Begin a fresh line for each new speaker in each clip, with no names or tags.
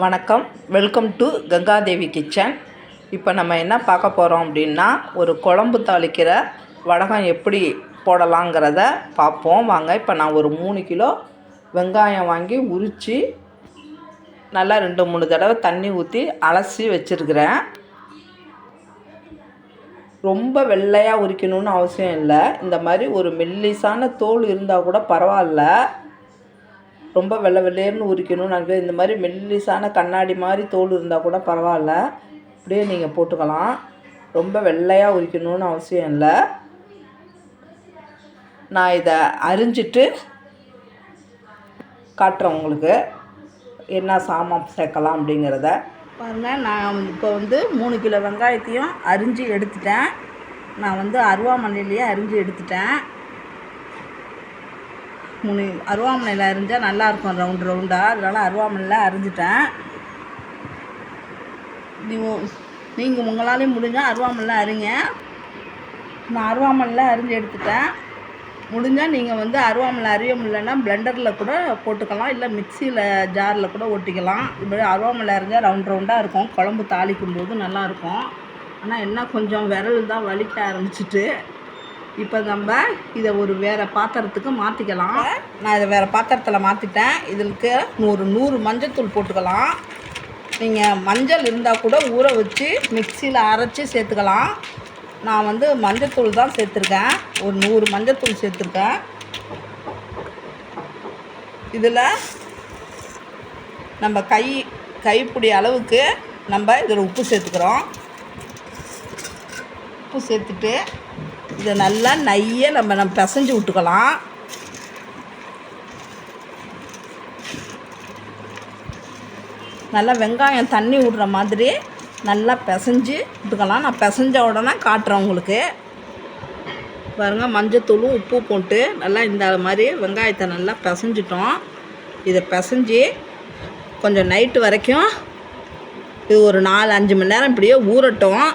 வணக்கம், welcome to Ganga Devi kitchen. இப்போ நம்ம என்ன பார்க்க போகிறோம் அப்படின்னா, ஒரு குழம்பு தாளிக்கிற வடகம் எப்படி போடலாங்கிறத பார்ப்போம் வாங்க. இப்போ நான் ஒரு 3 கிலோ வெங்காயம் வாங்கி உரித்து நல்லா 2-3 தடவை தண்ணி ஊற்றி அலசி வச்சுருக்கிறேன். ரொம்ப வெள்ளையாக உரிக்கணும்னு அவசியம் இல்லை. இந்த மாதிரி ஒரு மெல்லிசான தோல் இருந்தால் கூட பரவாயில்ல. ரொம்ப வெள்ளை வெள்ளையர்னு உரிக்கணும்னு நினைக்கிறேன். இந்த மாதிரி மெல்லிசான கண்ணாடி மாதிரி தோல் இருந்தால் கூட பரவாயில்ல, அப்படியே நீங்கள் போட்டுக்கலாம். ரொம்ப வெள்ளையாக உரிக்கணும்னு அவசியம் இல்லை. நான் இதை அரிஞ்சிட்டு காட்டுறேன் உங்களுக்கு என்ன சாமான் சேர்க்கலாம் அப்படிங்கிறத பாருங்கள். நான் இப்போ 3 கிலோ வெங்காயத்தையும் அரிஞ்சு எடுத்துட்டேன். நான் அருவாமனையிலேயே அரிஞ்சு எடுத்துட்டேன். 3 அருவாமனையில் அரிஞ்சால் நல்லாயிருக்கும், ரவுண்டாக. அதனால் அருவாமனையில் அரிஞ்சிட்டேன். நீங்கள் உங்களாலேயும் முடிஞ்சால் அருவாமனையில் அரிங்க. நான் அருவாமனையில் அரிஞ்சு எடுத்துட்டேன். முடிஞ்சால் நீங்கள் அருவாமனை அரிய முடியலன்னா பிளெண்டரில் கூட போட்டுக்கலாம், இல்லை மிக்சியில் ஜாரில் கூட ஒட்டிக்கலாம். இப்படி அருவாமனை அரிஞ்சால் ரவுண்டாக இருக்கும், குழம்பு தாளிக்கும் போது நல்லாயிருக்கும். ஆனால் என்ன கொஞ்சம் விரல் தான் வலிக்க ஆரம்பிச்சிட்டு. இப்போ நம்ம இதை ஒரு வேறு பாத்திரத்துக்கு மாற்றிக்கலாம். நான் இதை வேறு பாத்திரத்தில் மாற்றிட்டேன். இதுக்கு 100 மஞ்சத்தூள் போட்டுக்கலாம். நீங்கள் மஞ்சள் இருந்தால் கூட ஊற வச்சு மிக்சியில் அரைச்சி சேர்த்துக்கலாம். நான் மஞ்சத்தூள் தான் சேர்த்துருக்கேன். ஒரு 100 மஞ்சத்தூள் சேர்த்துருக்கேன். இதில் நம்ம கைப்பிடி அளவுக்கு நம்ம இதில் உப்பு சேர்த்துக்கிறோம். உப்பு சேர்த்துட்டு இதை நல்லா நையை நம்ம பிசைஞ்சு விட்டுக்கலாம். நல்லா வெங்காயம் தண்ணி விடுற மாதிரி நல்லா பிசைஞ்சு விட்டுக்கலாம். நான் பிசைஞ்ச உடனே காட்டுறேன் உங்களுக்கு. பாருங்கள், மஞ்சத்தூளும் உப்பு போட்டு நல்லா இந்த மாதிரி வெங்காயத்தை நல்லா பிசைஞ்சிட்டோம். இதை பிசைஞ்சு கொஞ்சம் நைட்டு வரைக்கும் இது ஒரு 4-5 மணி நேரம் இப்படியே ஊறட்டும்.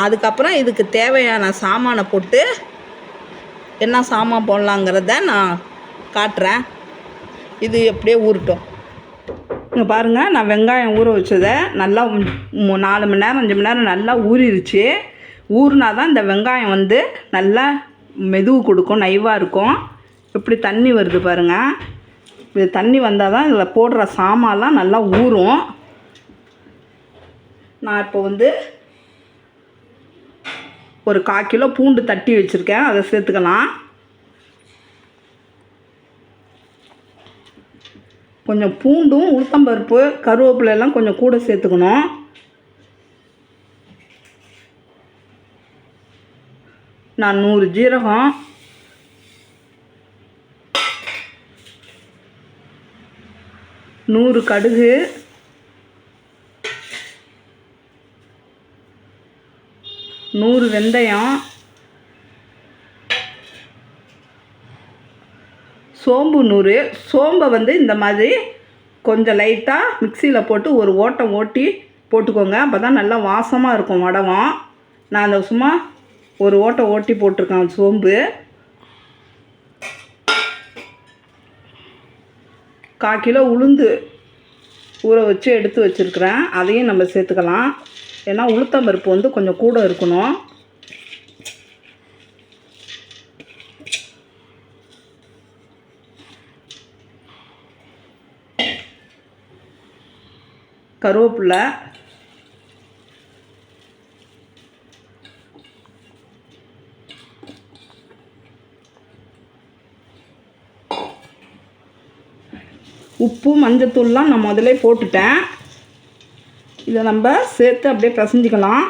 அதுக்கப்புறம் இதுக்கு தேவையான சாமானை போட்டு என்ன சாமான் போடலாங்கிறத நான் காட்டுறேன். இது எப்படியே ஊறட்டும். இங்கே பாருங்கள், நான் வெங்காயம் ஊற வச்சதை நல்லா 4 மணி நேரம் 5 மணி நேரம் நல்லா ஊறிடுச்சு. ஊறினா தான் இந்த வெங்காயம் நல்லா மெதுவு கொடுக்கும், நைவாக இருக்கும். இப்படி தண்ணி வருது பாருங்கள். இது தண்ணி வந்தால் தான் இதில் போடுற சாமான்லாம் நல்லா ஊறும். நான் இப்போ ஒரு 1/4 கிலோ பூண்டு தட்டி வச்சுருக்கேன், அதை சேர்த்துக்கலாம். கொஞ்சம் பூண்டும் உளுத்தம்பருப்பு கருவேப்பிலை எல்லாம் கொஞ்சம் கூட சேர்த்துக்கணும். நான் 100 ஜீரகம், 100 கடுகு, 100 வெந்தயம், சோம்பு 100. சோம்பை இந்த மாதிரி கொஞ்சம் லைட்டாக மிக்சியில் போட்டு ஒரு ஓட்டம் ஓட்டி போட்டுக்கோங்க. அப்போ தான் நல்லா வாசமாக இருக்கும் வடகம். நான் அந்த சும்மா ஒரு ஓட்டம் ஓட்டி போட்டிருக்கேன் சோம்பு. 1/4 கிலோ உளுந்து ஊற வச்சு எடுத்து வச்சுருக்கிறேன், அதையும் நம்ம சேர்த்துக்கலாம். ஏன்னா உளுத்தம்பருப்பு கொஞ்சம் கூட இருக்கணும். கருவேப்பிலை, உப்பு மஞ்சத்தூள்லாம் நான் முதல்ல போட்டுட்டேன். இதை நம்ம சேர்த்து அப்படியே பிசைஞ்சிக்கலாம்.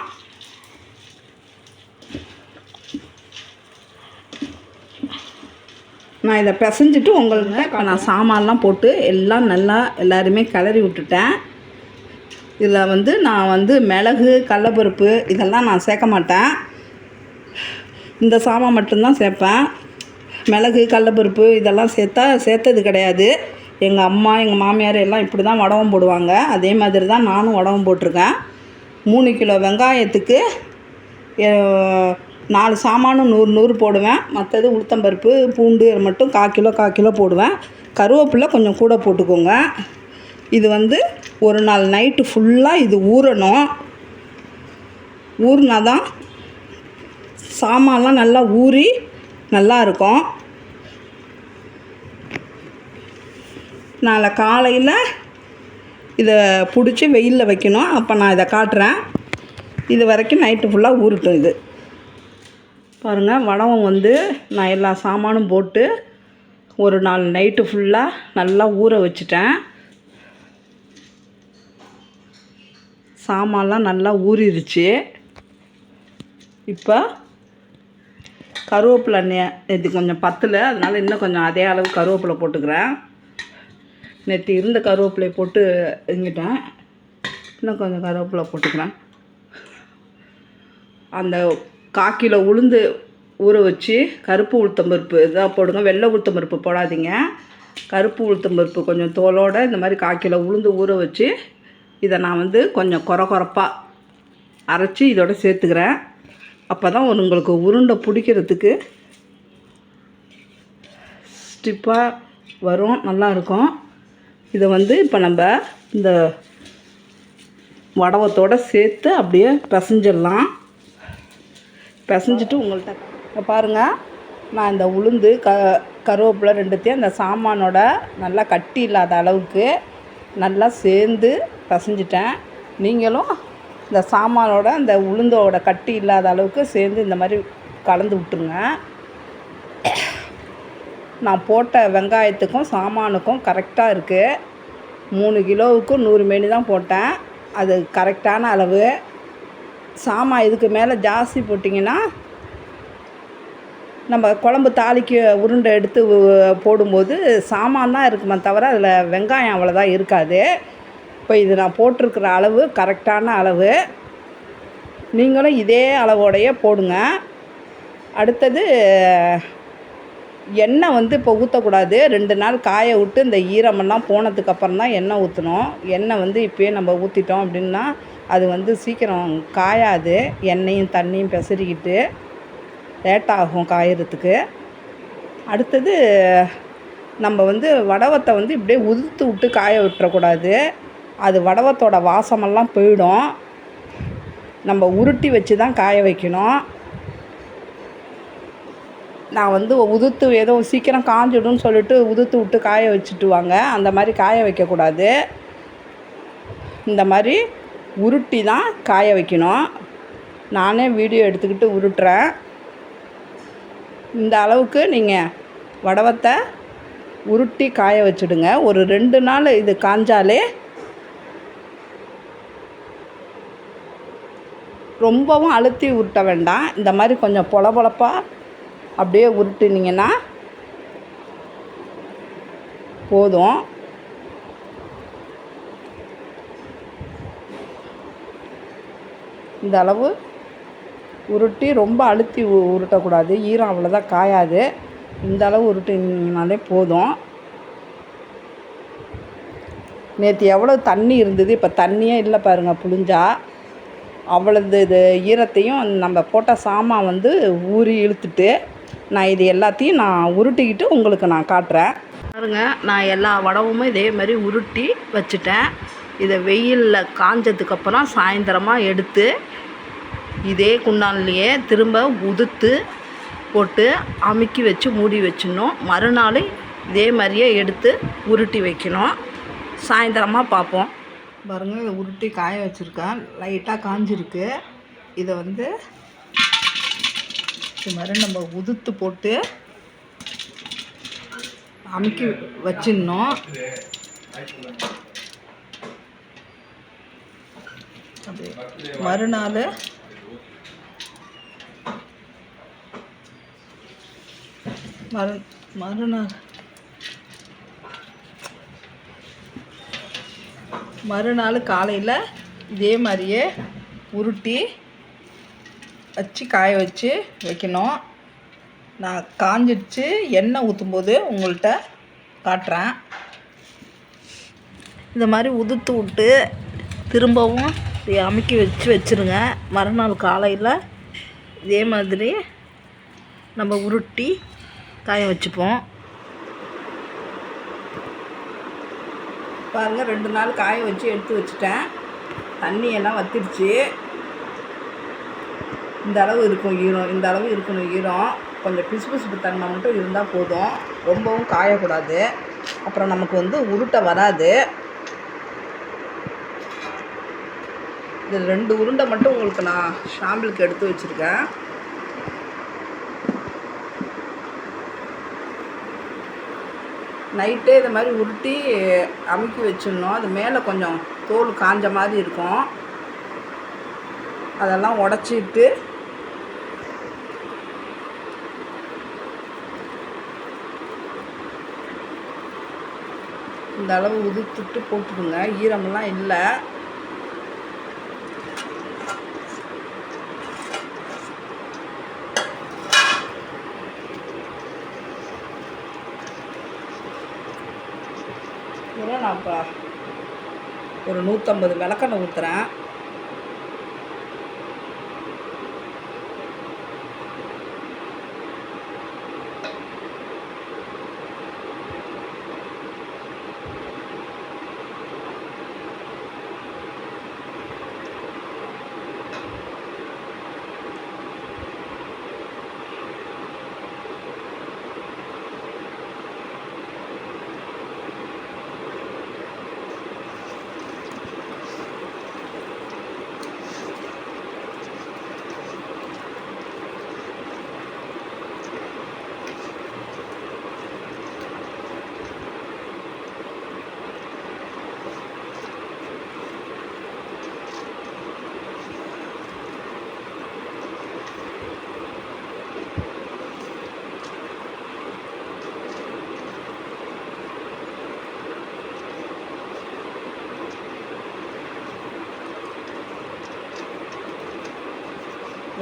நான் இதை பிசைஞ்சிட்டு உங்களுக்கு இப்போ நான் சாமான்லாம் போட்டு எல்லாம் நல்லா எல்லாருமே கிளறி விட்டுட்டேன். இதில் நான் மிளகு கடலப்பருப்பு இதெல்லாம் நான் சேர்க்க மாட்டேன். இந்த சாமான் மட்டும்தான் சேர்ப்பேன். மிளகு கடலப்பருப்பு இதெல்லாம் சேர்த்தது கிடையாது. எங்கள் அம்மா எங்கள் மாமியார் எல்லாம் இப்படி தான் வடகம் போடுவாங்க. அதே மாதிரி தான் நானும் வடகம் போட்டிருக்கேன். 3 கிலோ வெங்காயத்துக்கு 4 சாமானும் 100 போடுவேன். மற்றது உளுத்தம்பருப்பு பூண்டு மட்டும் 1/4 கிலோ போடுவேன். கருவேப்பிலை கொஞ்சம் கூட போட்டுக்கோங்க. இது வந்து ஒரு நாள் நைட்டு ஃபுல்லாக இது ஊறணும். ஊறினா தான் சாமான்லாம் நல்லா ஊறி நல்லா இருக்கும். நாளை காலையில் இதை பிடிச்சி வெயிலில் வைக்கணும். அப்போ நான் இதை காட்டுறேன். இது வரைக்கும் நைட்டு ஃபுல்லாக ஊறட்டும். இது பாருங்கள், வடவம் வந்து நான் எல்லா சாமானும் போட்டு ஒரு நாள் நைட்டு ஃபுல்லாக நல்லா ஊற வச்சுட்டேன். சாமான்லாம் நல்லா ஊறிடுச்சு. இப்போ கருவேப்பிலை இது கொஞ்சம் பத்தலை, அதனால் இன்னும் கொஞ்சம் அதே அளவு கருவேப்பிலை போட்டுக்கிறேன். நேற்று இருந்த கருவேப்பிலை போட்டு எங்கிட்டேன், இன்னும் கொஞ்சம் கருவேப்பிலை போட்டுக்கிறேன். அந்த 1/4 கிலோ உளுந்து ஊற வச்சு கருப்பு உளுத்தம்பருப்பு இதாக போடுங்க. வெள்ளை உளுத்தம்பருப்பு போடாதீங்க. கருப்பு உளுத்தம்பருப்பு கொஞ்சம் தோலோடு இந்த மாதிரி 1/4 கிலோ உளுந்து ஊற வச்சு இதை நான் வந்து கொஞ்சம் கொரப்பாக அரைச்சி இதோட சேர்த்துக்கிறேன். அப்போ தான் உங்களுக்கு உருண்டை பிடிக்கிறதுக்கு ஸ்டிப்பாக வரும், நல்லாயிருக்கும். இதை வந்து இப்போ நம்ம இந்த வடவத்தோடு சேர்த்து அப்படியே பிசைஞ்சிடலாம். பிசைஞ்சிட்டு உங்கள்கிட்ட பாருங்கள், நான் இந்த உளுந்து கருவேப்பிலை ரெண்டுத்தையும் அந்த சாமானோட நல்லா கட்டி இல்லாத அளவுக்கு நல்லா சேர்ந்து பிசைஞ்சிட்டேன். நீங்களும் இந்த சாமானோட அந்த உளுந்தோட கட்டி இல்லாத அளவுக்கு சேர்ந்து இந்த மாதிரி கலந்து விட்டுருங்க. நான் போட்ட வெங்காயத்துக்கும் சாமானுக்கும் கரெக்டாக இருக்குது. 3 கிலோவுக்கு 100 மேனி தான் போட்டேன். அது கரெக்டான அளவு. சாமான் இதுக்கு மேலே ஜாஸ்தி போட்டிங்கன்னா நம்ம குழம்பு தாளிக்கு உருண்டை எடுத்து போடும்போது சாமான் தான் இருக்குமே தவிர அதில் வெங்காயம் அவ்வளோதான் இருக்காது. இப்போ இது நான் போட்டிருக்கிற அளவு கரெக்டான அளவு. நீங்களும் இதே அளவோடையே போடுங்க. அடுத்தது எண்ணெய் வந்து இப்போ ஊற்றக்கூடாது. 2 நாள் காய விட்டு இந்த ஈரமெல்லாம் போனதுக்கப்புறம் தான் எண்ணெய் ஊற்றணும். எண்ணெய் வந்து இப்போயே நம்ம ஊற்றிட்டோம் அப்படின்னா அது வந்து சீக்கிரம் காயாது. எண்ணெயும் தண்ணியும் பெசரிக்கிட்டு லேட்டாகும் காயறதுக்கு. அடுத்தது நம்ம வந்து வடவத்தை வந்து இப்படியே உதுத்து விட்டு காய விட்டுறக்கூடாது. அது வடவத்தோட வாசமெல்லாம் போயிடும். நம்ம உருட்டி வச்சு தான் காய வைக்கணும். நான் வந்து உதுத்து ஏதோ சீக்கிரம் காஞ்சிடும்னு சொல்லிட்டு உதுத்து விட்டு காய வச்சுட்டு வாங்க. அந்த மாதிரி காய வைக்கக்கூடாது. இந்த மாதிரி உருட்டி தான் காய வைக்கணும். நானே வீடியோ எடுத்துக்கிட்டு உருட்டுறேன். இந்த அளவுக்கு நீங்கள் வடவத்தை உருட்டி காய வச்சுடுங்க. ஒரு 2 நாள் இது காஞ்சாலே ரொம்பவும் அழுத்தி உருட்ட வேண்டாம். இந்த மாதிரி கொஞ்சம் பொலப்பொலப்பாக அப்படியே உருட்டினீங்கன்னா போதும். இந்த அளவு உருட்டி ரொம்ப அழுத்தி உருட்டக்கூடாது. ஈரம் அவ்வளோதான் காயாது. இந்த அளவு உருட்டினாலே போதும். நேற்று எவ்வளோ தண்ணி இருந்தது, இப்போ தண்ணியே இல்லை பாருங்கள். புழிஞ்சா அவ்வளவு இது ஈரத்தையும் நம்ம போட்ட சாமான் வந்து ஊறி இழுத்துட்டு நான் இது எல்லாத்தையும் நான் உருட்டிக்கிட்டு உங்களுக்கு நான் காட்டுறேன். பாருங்க, நான் எல்லா வடவுமே இதே மாதிரி உருட்டி வச்சுட்டேன். இதை வெயிலில் காஞ்சதுக்கப்புறம் சாயந்தரமாக எடுத்து இதே குண்டான்லேயே திரும்ப உதுத்து போட்டு அமுக்கி வச்சு மூடி வச்சிடணும். மறுநாள் இதே மாதிரியே எடுத்து உருட்டி வைக்கணும். சாயந்தரமாக பார்ப்போம். பாருங்கள், இதை உருட்டி காய வச்சுருக்கேன். லைட்டாக காஞ்சிருக்கு. இதை வந்து இது மாதிரி நம்ம உதுத்து போட்டு அமுக்கி வச்சிடணும். அது மறுநாள் மறுநாள் காலையில் இதே மாதிரியே உருட்டி வச்சு காய வச்சு வைக்கணும். நான் காஞ்சிடுச்சு எண்ணெய் ஊற்றும்போது உங்கள்கிட்ட காட்டுறேன். இந்த மாதிரி உதுத்து விட்டு திரும்பவும் அமுக்கி வச்சுருங்க. மறுநாள் காலையில் இதே மாதிரி நம்ம உருட்டி காய வச்சுப்போம். பாருங்கள் 2 நாள் காய வச்சு எடுத்து வச்சுட்டேன். தண்ணியெல்லாம் வற்றிடுச்சு. இந்த அளவு இருக்கும் ஈரம், இந்த அளவு இருக்கணும் ஈரம். கொஞ்சம் பிசுபிசுப்பு தன்மை மட்டும் இருந்தால் போதும், ரொம்பவும் காயக்கூடாது. அப்புறம் நமக்கு வந்து உருட்டை வராது. இது 2 உருண்டை மட்டும் உங்களுக்கு நான் ஷாம்பிளுக்கு எடுத்து வச்சுருக்கேன். நைட்டே இது மாதிரி உருட்டி அமுக்கி வச்சிடணும். அது மேலே கொஞ்சம் தோல் காஞ்ச மாதிரி இருக்கும். அதெல்லாம் உடச்சிட்டு இந்த அளவு உதுத்துட்டு போட்டுடுங்க. ஈரமெல்லாம் இல்லை. இதெல்லாம் நான் இப்போ ஒரு 150 விளக்கெண்ணெய் ஊற்றுறேன்.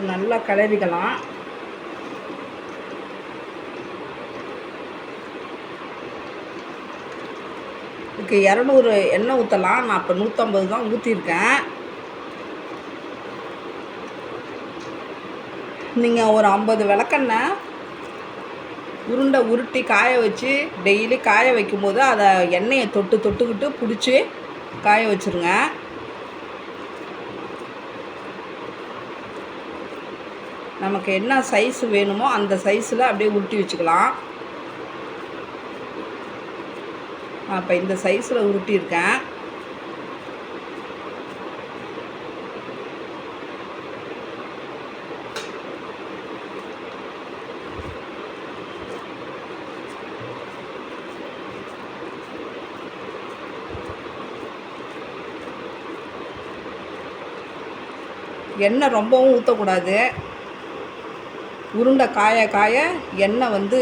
நல்லா கிளறிக்கலாம். இதுக்கு 200 எண்ணெய் ஊற்றலாம். நான் இப்போ 150 தான் ஊற்றிருக்கேன். நீங்கள் ஒரு 50 விளக்கெண்ணெய் உருண்டை உருட்டி காய வச்சு டெய்லி காய வைக்கும்போது அதை எண்ணெயை தொட்டுக்கிட்டு பிடிச்சி காய வச்சுருங்க. நமக்கு என்ன சைஸ் வேணுமோ அந்த சைஸில் அப்படியே உருட்டி வச்சுக்கலாம். இப்போ இந்த சைஸில் உருட்டியிருக்கேன். எண்ணெய் ரொம்பவும் ஊற்றக்கூடாது. உருண்டை காய எண்ணெய் வந்து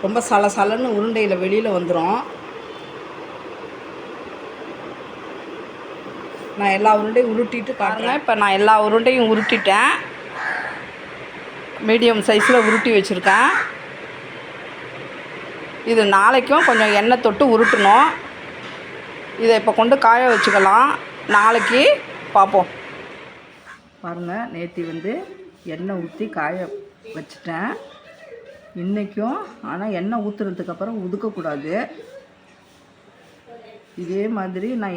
ரொம்ப சலன்னு உருண்டையில் வெளியில் வந்துடும். நான் எல்லா உருண்டையும் உருட்டிட்டு காட்டுறேன். இப்போ நான் எல்லா உருண்டையும் உருட்டிட்டேன். மீடியம் சைஸில் உருட்டி வச்சுருக்கேன். இது நாளைக்கும் கொஞ்சம் எண்ணெய் தொட்டு உருட்டணும். இதை இப்போ கொண்டு காய வச்சுக்கலாம். நாளைக்கு பார்ப்போம். பாருங்கள், நேற்று வந்து எண்ணெய் ஊற்றி காய வச்சிட்டேன். இன்றைக்கும் ஆனால் எண்ணெய் ஊற்றுறதுக்கப்புறம் உதுக்கக்கூடாது. இதே மாதிரி நான்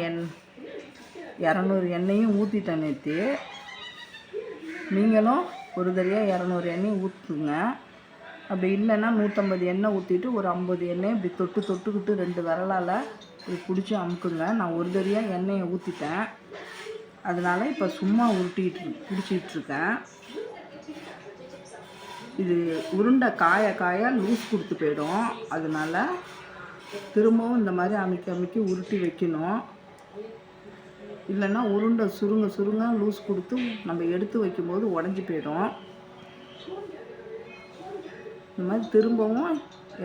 200 எண்ணெயும் ஊற்றிட்டேன் நேற்று. நீங்களும் ஒரு தடவையாக 200 எண்ணெயும் ஊற்றுங்க. அப்படி இல்லைன்னா 150 எண்ணெய் ஊற்றிட்டு ஒரு 50 எண்ணெய் இப்படி தொட்டுக்கிட்டு 2 விரலால் இப்படி பிடிச்சி அமுக்குங்க. நான் ஒரு தடவையாக எண்ணெயை ஊற்றிட்டேன். அதனால் இப்போ சும்மா பிடிச்சிட்ருக்கேன். இது உருண்டை காய லூஸ் கொடுத்து போயிடும். அதனால் திரும்பவும் இந்த மாதிரி அமுக்கி உருட்டி வைக்கணும். இல்லைன்னா உருண்டை சுருங்க லூஸ் கொடுத்து நம்ம எடுத்து வைக்கும்போது உடஞ்சி போயிடும். இந்த மாதிரி திரும்பவும்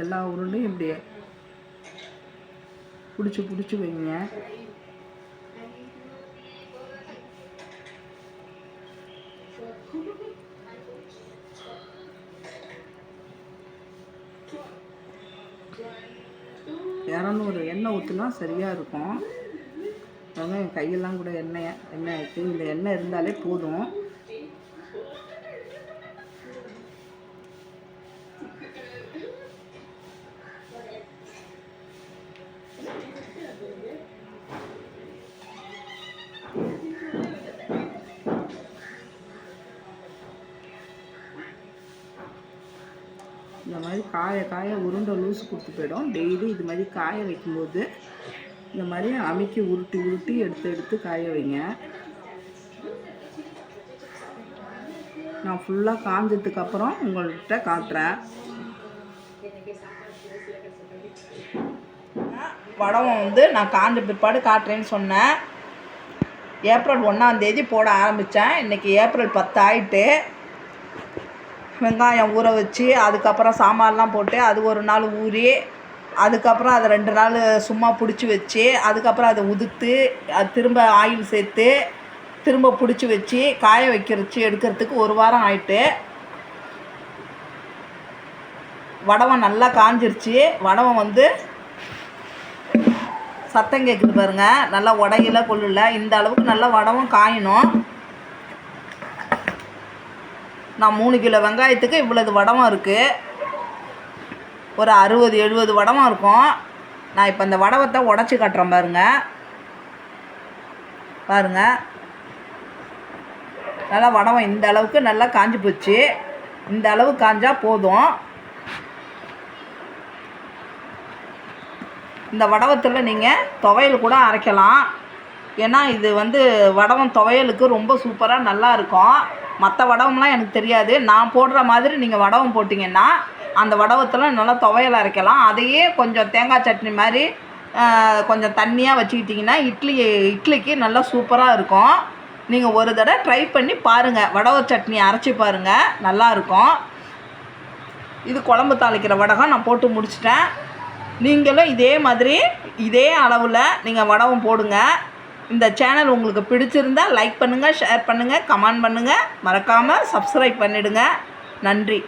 எல்லா உருண்டையும் இப்படி பிடிச்சி வைங்க. எண்ணெய் ஊற்றுனா சரியாக இருக்கும். என் கையெல்லாம் கூட எண்ணெய் இருக்குது. இந்த எண்ணெய் இருந்தாலே போதும். மாதிரி காய காய உருண்டை லூஸ் கொடுத்து போயிடும். டெய்லி இது மாதிரி காய வைக்கும்போது இந்த மாதிரி அமுக்கி உருட்டி உருட்டி எடுத்து காய வைங்க. நான் ஃபுல்லாக காஞ்சதுக்கப்புறம் உங்கள்கிட்ட காட்டுறேன். வடகம் வந்து நான் காஞ்ச பிற்பாடு காட்டுறேன்னு சொன்னேன். ஏப்ரல் 1 போட ஆரம்பித்தேன். இன்றைக்கி ஏப்ரல் 10 ஆகிட்டு. வெங்காயம் ஊற வச்சு அதுக்கப்புறம் சாம்பார்லாம் போட்டு அது ஒரு நாள் ஊறி அதுக்கப்புறம் அதை 2 நாள் சும்மா பிடிச்சி வச்சு அதுக்கப்புறம் அதை உதுத்து அது திரும்ப ஆயில் சேர்த்து திரும்ப பிடிச்சி வச்சு காய வைக்கிறச்சு எடுக்கிறதுக்கு 1 வாரம் ஆயிட்டு. வடகம் நல்லா காஞ்சிருச்சு. வடகம் வந்து சத்தம் கேட்குது பாருங்கள். நல்லா உடையில கொள்ளல. இந்த அளவுக்கு நல்லா வடகம் காயணும். நான் 3 கிலோ வெங்காயத்துக்கு இவ்வளவு வடகம் இருக்குது. ஒரு 60-70 வடகம் இருக்கும். நான் இப்போ இந்த வடகத்தை உடச்சி காட்டுறேன் பாருங்கள். நல்லா வடகம் இந்த அளவுக்கு நல்லா காஞ்சி போச்சு. இந்த அளவு காஞ்சா போதும். இந்த வடகத்தில் நீங்கள் துவையல் கூட அரைக்கலாம். ஏன்னா இது வந்து வடகம் துவையலுக்கு ரொம்ப சூப்பராக நல்லா இருக்கும். மற்ற வடகம்லாம் எனக்கு தெரியாது. நான் போடுற மாதிரி நீங்கள் வடகம் போட்டிங்கன்னா அந்த வடகத்தில் நல்லா துவையல் அரைக்கலாம். அதையே கொஞ்சம் தேங்காய் சட்னி மாதிரி கொஞ்சம் தண்ணியாக வச்சுக்கிட்டிங்கன்னா இட்லிக்கு நல்லா சூப்பராக இருக்கும். நீங்கள் ஒரு தடவை ட்ரை பண்ணி பாருங்கள். வடக சட்னி அரைச்சி பாருங்கள், நல்லாயிருக்கும். இது குழம்பு தாளிக்கிற வடகம் நான் போட்டு முடிச்சிட்டேன். நீங்களும் இதே மாதிரி இதே அளவில் நீங்கள் வடகம் போடுங்க. இந்த சேனல் உங்களுக்கு பிடிச்சிருந்தால் லைக் பண்ணுங்கள், ஷேர் பண்ணுங்கள், கமெண்ட் பண்ணுங்கள். மறக்காமல் சப்ஸ்கிரைப் பண்ணிவிடுங்க. நன்றி.